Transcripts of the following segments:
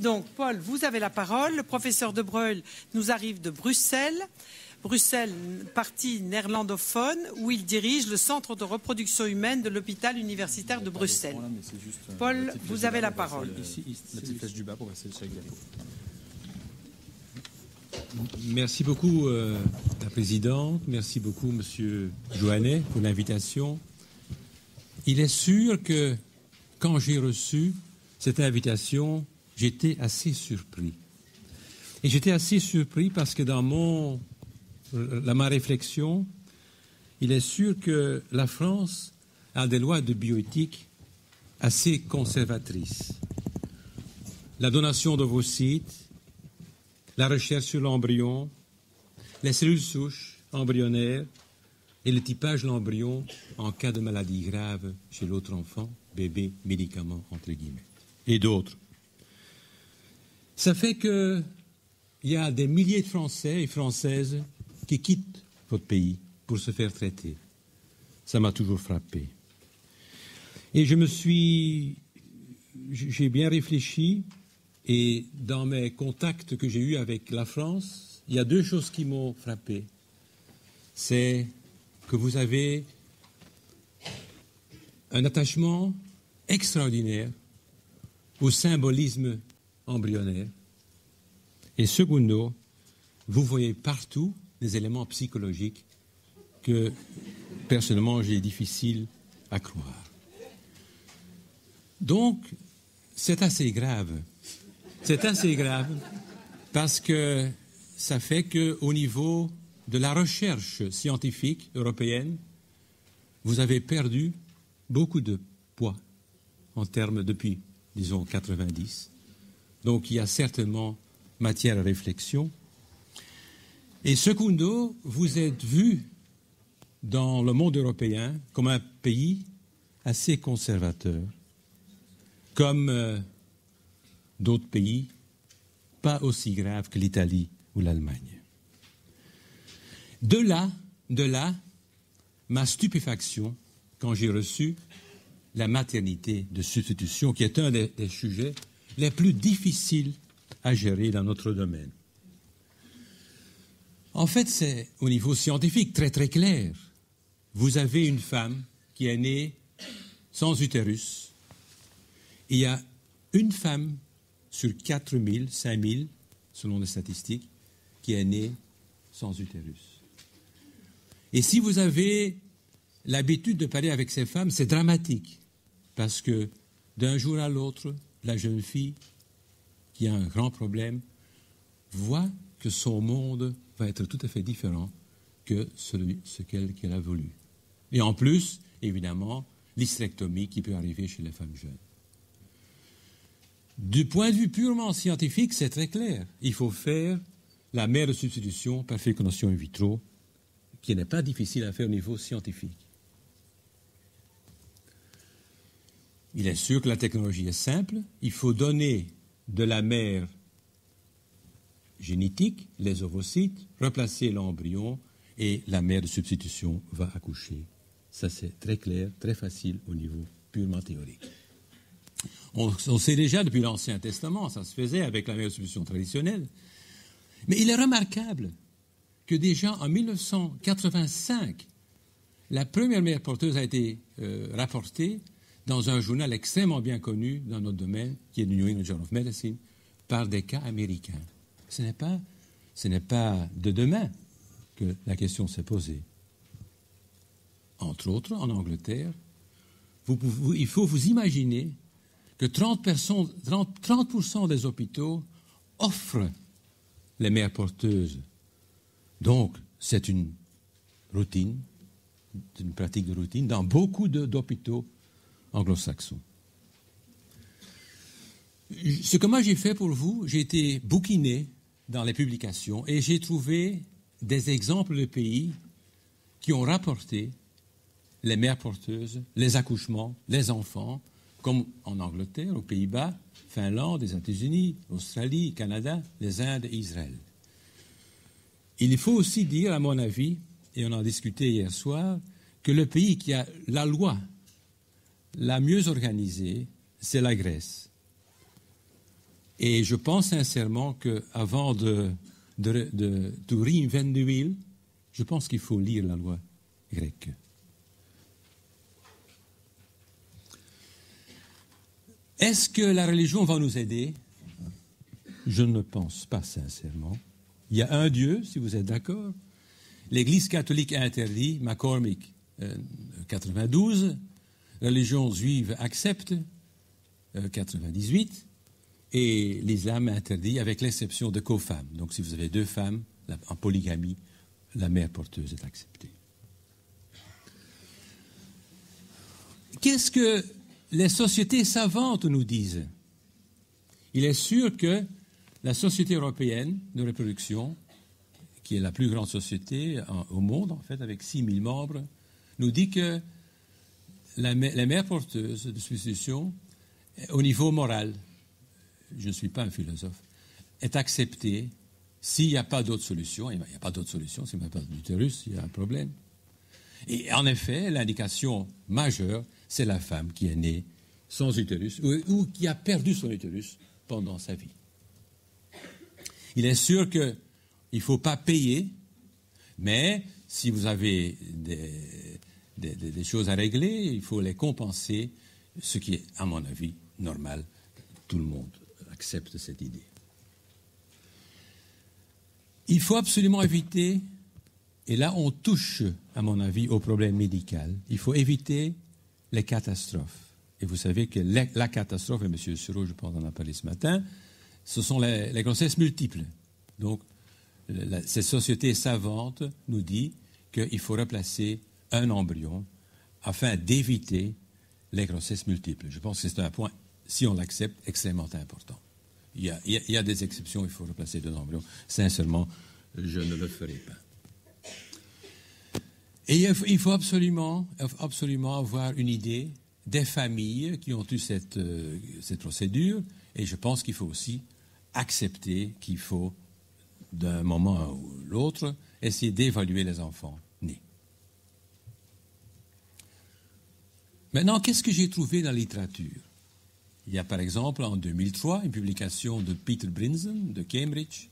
Donc, Paul, vous avez la parole. Le professeur De Breuil nous arrive de Bruxelles. Bruxelles, partie néerlandophone, où il dirige le centre de reproduction humaine de l'hôpital universitaire de Bruxelles. Paul, vous avez la parole. Merci beaucoup, la présidente. Merci beaucoup, monsieur Joannet, pour l'invitation. Il est sûr que quand j'ai reçu cette invitation, j'étais assez surpris. Et j'étais assez surpris parce que dans ma réflexion, il est sûr que la France a des lois de bioéthique assez conservatrices. La donation d'ovocytes, la recherche sur l'embryon, les cellules souches embryonnaires et le typage de l'embryon en cas de maladie grave chez l'autre enfant, bébé, médicament, entre guillemets, et d'autres. Ça fait qu'il y a des milliers de Français et Françaises qui quittent votre pays pour se faire traiter. Ça m'a toujours frappé. Et j'ai bien réfléchi, et dans mes contacts que j'ai eus avec la France, il y a deux choses qui m'ont frappé. C'est que vous avez un attachement extraordinaire au symbolisme embryonnaire. Et secondo, vous voyez partout des éléments psychologiques que, personnellement, j'ai difficile à croire. Donc, c'est assez grave. C'est assez grave parce que ça fait qu'au niveau de la recherche scientifique européenne, vous avez perdu beaucoup de poids en termes depuis, disons, 90. Donc, il y a certainement matière à réflexion. Et secondo, vous êtes vu dans le monde européen comme un pays assez conservateur, comme d'autres pays pas aussi graves que l'Italie ou l'Allemagne. De là, ma stupéfaction quand j'ai reçu la maternité de substitution, qui est un des sujets les plus difficiles à gérer dans notre domaine. En fait, c'est au niveau scientifique très très clair. Vous avez une femme qui est née sans utérus. Il y a une femme sur 4000, 5000, selon les statistiques, qui est née sans utérus. Et si vous avez l'habitude de parler avec ces femmes, c'est dramatique, parce que d'un jour à l'autre, la jeune fille qui a un grand problème voit que son monde va être tout à fait différent que ce qu'elle a voulu. Et en plus, évidemment, l'hystérectomie qui peut arriver chez les femmes jeunes. Du point de vue purement scientifique, c'est très clair. Il faut faire la mère de substitution par fécondation in vitro, qui n'est pas difficile à faire au niveau scientifique. Il est sûr que la technologie est simple. Il faut donner de la mère génétique, les ovocytes, replacer l'embryon et la mère de substitution va accoucher. Ça, c'est très clair, très facile au niveau purement théorique. On sait déjà depuis l'Ancien Testament, ça se faisait avec la mère de substitution traditionnelle. Mais il est remarquable que déjà en 1985, la première mère porteuse a été rapportée dans un journal extrêmement bien connu dans notre domaine, qui est le New England Journal of Medicine, par des cas américains. Ce n'est pas de demain que la question s'est posée. Entre autres, en Angleterre, il faut vous imaginer que 30% des hôpitaux offrent les mères porteuses. Donc, c'est une routine, une pratique de routine dans beaucoup d'hôpitaux anglo-saxons. Ce que moi j'ai fait pour vous, j'ai été bouquiné dans les publications et j'ai trouvé des exemples de pays qui ont rapporté les mères porteuses, les accouchements, les enfants, comme en Angleterre, aux Pays-Bas, Finlande, les États-Unis, Australie, Canada, les Indes et Israël. Il faut aussi dire, à mon avis, et on en a discuté hier soir, que le pays qui a la loi la mieux organisée, c'est la Grèce. Et je pense sincèrement qu'avant de to reinvent the wheel, je pense qu'il faut lire la loi grecque. Est-ce que la religion va nous aider? Je ne pense pas sincèrement. Il y a un Dieu, si vous êtes d'accord. L'Église catholique interdit, McCormick 92, la religion juive accepte 98, et l'islam interdit avec l'exception de co-femmes. Donc si vous avez 2 femmes en polygamie, la mère porteuse est acceptée. Qu'est-ce que les sociétés savantes nous disent? Il est sûr que la Société européenne de reproduction, qui est la plus grande société au monde, en fait, avec 6 000 membres, nous dit que la mère porteuse de substitution, au niveau moral, je ne suis pas un philosophe, est acceptée s'il n'y a pas d'autre solution. Il n'y a pas d'autre solution, s'il n'y a pas d'utérus, il y a un problème. Et en effet, l'indication majeure, c'est la femme qui est née sans utérus ou qui a perdu son utérus pendant sa vie. Il est sûr qu'il ne faut pas payer, mais si vous avez des choses à régler, il faut les compenser, ce qui est, à mon avis, normal. Tout le monde accepte cette idée. Il faut absolument éviter, et là on touche, à mon avis, au problème médical, il faut éviter les catastrophes. Et vous savez que la catastrophe, et M. Sureau, je pense, en a parlé ce matin, ce sont les grossesses multiples. Donc, cette société savante nous dit qu'il faut replacer un embryon afin d'éviter les grossesses multiples. Je pense que c'est un point, si on l'accepte, extrêmement important. Il y a des exceptions, il faut replacer 2 embryons. Sincèrement, je ne le ferai pas. Et il faut absolument avoir une idée des familles qui ont eu cette procédure, et je pense qu'il faut aussi accepter qu'il faut, d'un moment à l'autre, essayer d'évaluer les enfants nés. Maintenant, qu'est-ce que j'ai trouvé dans la littérature? Il y a par exemple en 2003 une publication de Peter Brinson de Cambridge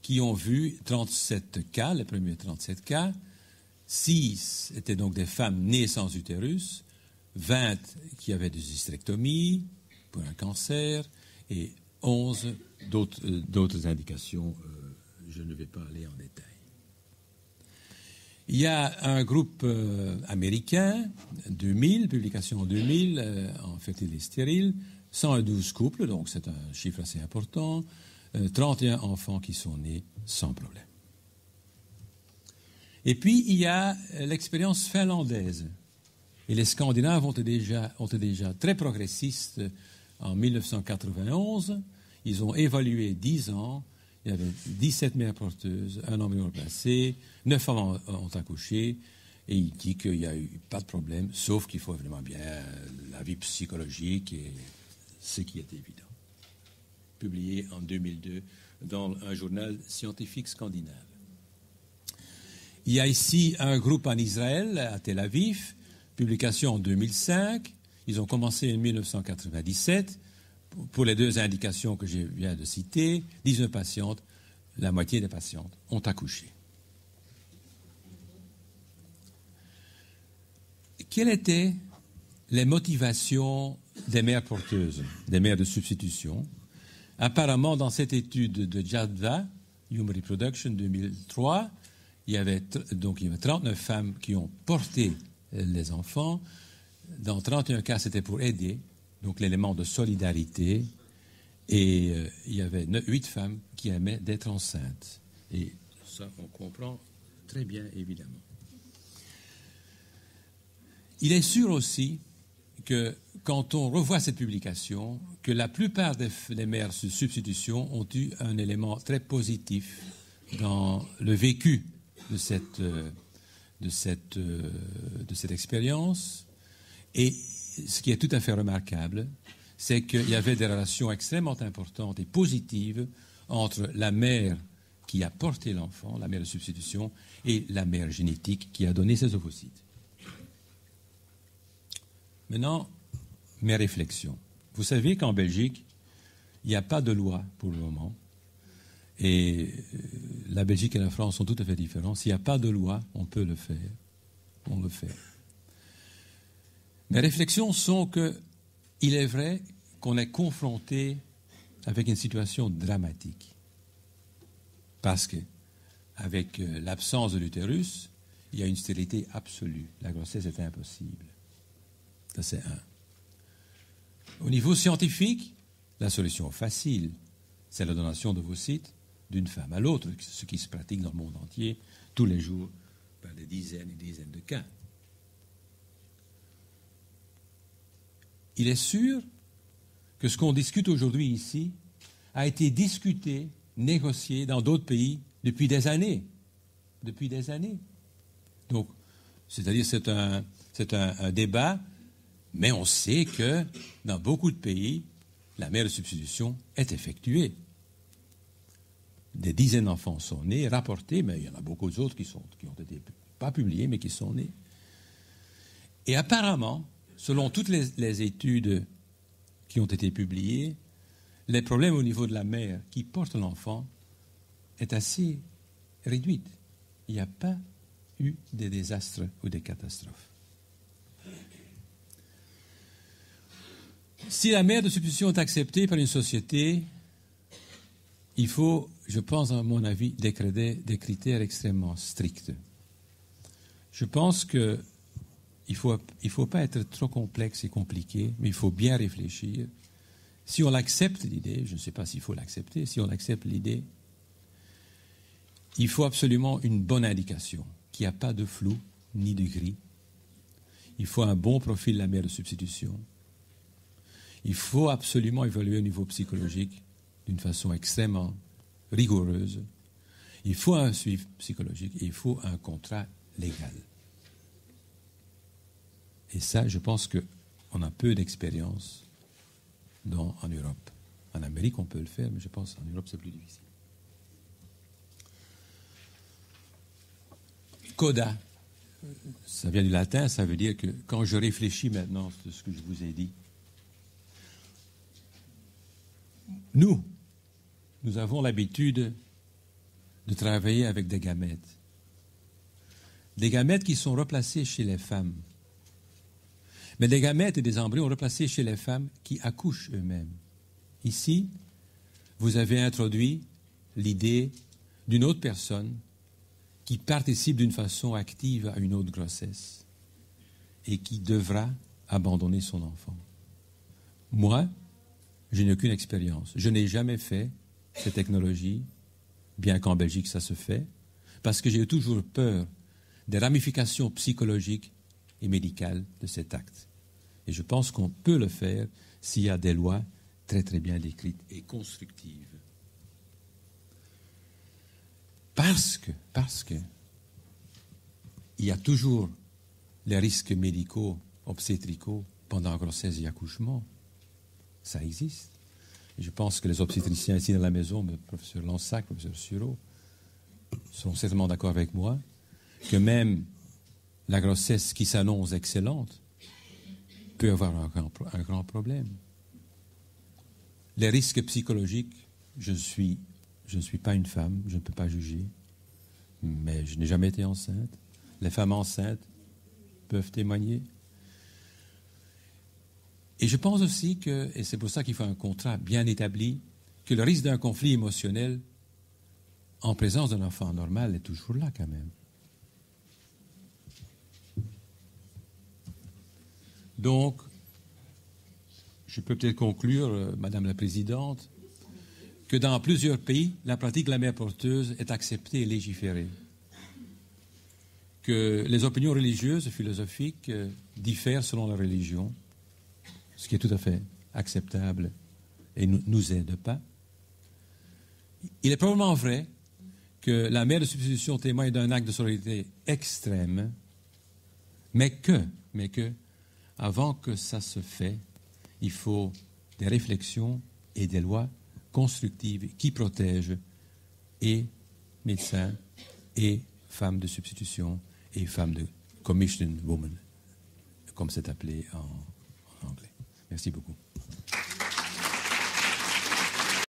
qui ont vu 37 cas, les premiers 37 cas. 6 étaient donc des femmes nées sans utérus, 20 qui avaient des hystérectomies pour un cancer et 11 d'autres indications. Je ne vais pas aller en détail. Il y a un groupe américain, 2000, publication en 2000, en fertilité stérile, 112 couples, donc c'est un chiffre assez important, 31 enfants qui sont nés sans problème. Et puis, il y a l'expérience finlandaise. Et les Scandinaves ont été déjà très progressistes en 1991. Ils ont évalué 10 ans. Il y avait 17 mères porteuses, un embryon placé, 9 femmes ont accouché, et il dit qu'il n'y a eu pas de problème, sauf qu'il faut vraiment bien la vie psychologique, et ce qui est évident. Publié en 2002 dans un journal scientifique scandinave. Il y a ici un groupe en Israël, à Tel Aviv, publication en 2005. Ils ont commencé en 1997. Pour les 2 indications que je viens de citer, 19 patientes, la moitié des patientes ont accouché. Quelles étaient les motivations des mères porteuses, des mères de substitution? Apparemment, dans cette étude de JADVA, Human Reproduction 2003, il y avait 39 femmes qui ont porté les enfants. Dans 31 cas, c'était pour aider, donc l'élément de solidarité, et il y avait 8 femmes qui aimaient d'être enceintes. Et ça, on comprend très bien, évidemment. Il est sûr aussi que, quand on revoit cette publication, que la plupart des mères de substitution ont eu un élément très positif dans le vécu de cette expérience. Et ce qui est tout à fait remarquable, c'est qu'il y avait des relations extrêmement importantes et positives entre la mère qui a porté l'enfant, la mère de substitution, et la mère génétique qui a donné ses ovocytes. Maintenant, mes réflexions. Vous savez qu'en Belgique, Il n'y a pas de loi pour le moment. Et la Belgique et la France sont tout à fait différents. S'il n'y a pas de loi, on peut le faire. On le fait. Mes réflexions sont qu'il est vrai qu'on est confronté avec une situation dramatique. Parce qu'avec l'absence de l'utérus, il y a une stérilité absolue. La grossesse est impossible. Ça, c'est un. Au niveau scientifique, la solution facile, c'est la donation d'ovocytes d'une femme à l'autre, ce qui se pratique dans le monde entier tous les jours par des dizaines et des dizaines de cas. Il est sûr que ce qu'on discute aujourd'hui ici a été discuté, négocié dans d'autres pays depuis des années. Depuis des années. Donc, c'est-à-dire c'est un débat, mais on sait que dans beaucoup de pays, la mère de substitution est effectuée. Des dizaines d'enfants sont nés, rapportés, mais il y en a beaucoup d'autres qui ont été pas publiés, mais qui sont nés. Et apparemment, selon toutes les études qui ont été publiées, les problèmes au niveau de la mère qui porte l'enfant est assez réduite. Il n'y a pas eu des désastres ou des catastrophes. Si la mère de substitution est acceptée par une société, il faut, je pense, à mon avis, des critères extrêmement stricts. Je pense qu'il ne faut pas être trop complexe et compliqué, mais il faut bien réfléchir. Si on accepte l'idée, je ne sais pas s'il faut l'accepter, si on accepte l'idée, il faut absolument une bonne indication, qu'il n'y a pas de flou ni de gris. Il faut un bon profil de la mère de substitution. Il faut absolument évaluer au niveau psychologique d'une façon extrêmement rigoureuse. Il faut un suivi psychologique et il faut un contrat légal. Et ça, je pense qu'on a peu d'expérience en Europe. En Amérique, on peut le faire, mais je pense qu'en Europe, c'est plus difficile. Coda, ça vient du latin, ça veut dire que quand je réfléchis maintenant sur ce que je vous ai dit, nous avons l'habitude de travailler avec des gamètes. Des gamètes qui sont replacés chez les femmes. Mais des gamètes et des embryons replacés chez les femmes qui accouchent eux-mêmes. Ici, vous avez introduit l'idée d'une autre personne qui participe d'une façon active à une autre grossesse et qui devra abandonner son enfant. Moi, je n'ai aucune expérience. Je n'ai jamais fait cette technologie, bien qu'en Belgique ça se fait, parce que j'ai toujours peur des ramifications psychologiques et médicales de cet acte. Et je pense qu'on peut le faire s'il y a des lois très très bien décrites et constructives. Parce que il y a toujours les risques médicaux, obstétricaux, pendant grossesse et accouchement. Ça existe. Et je pense que les obstétriciens ici dans la maison, le professeur Lansac, le professeur Sureau, sont certainement d'accord avec moi, que même la grossesse qui s'annonce excellente peut avoir un grand problème. Les risques psychologiques, je ne suis pas une femme, je ne peux pas juger, mais je n'ai jamais été enceinte. Les femmes enceintes peuvent témoigner. Et je pense aussi que, et c'est pour ça qu'il faut un contrat bien établi, que le risque d'un conflit émotionnel en présence d'un enfant normal est toujours là quand même. Donc, je peux peut-être conclure, Madame la Présidente, que dans plusieurs pays, la pratique de la mère porteuse est acceptée et légiférée. Que les opinions religieuses et philosophiques diffèrent selon la religion, ce qui est tout à fait acceptable et ne nous aide pas. Il est probablement vrai que la mère de substitution témoigne d'un acte de solidarité extrême, mais que, avant que ça se fait, il faut des réflexions et des lois constructives qui protègent et médecins et femmes de substitution et femmes de commissioned woman, comme c'est appelé en anglais. Merci beaucoup.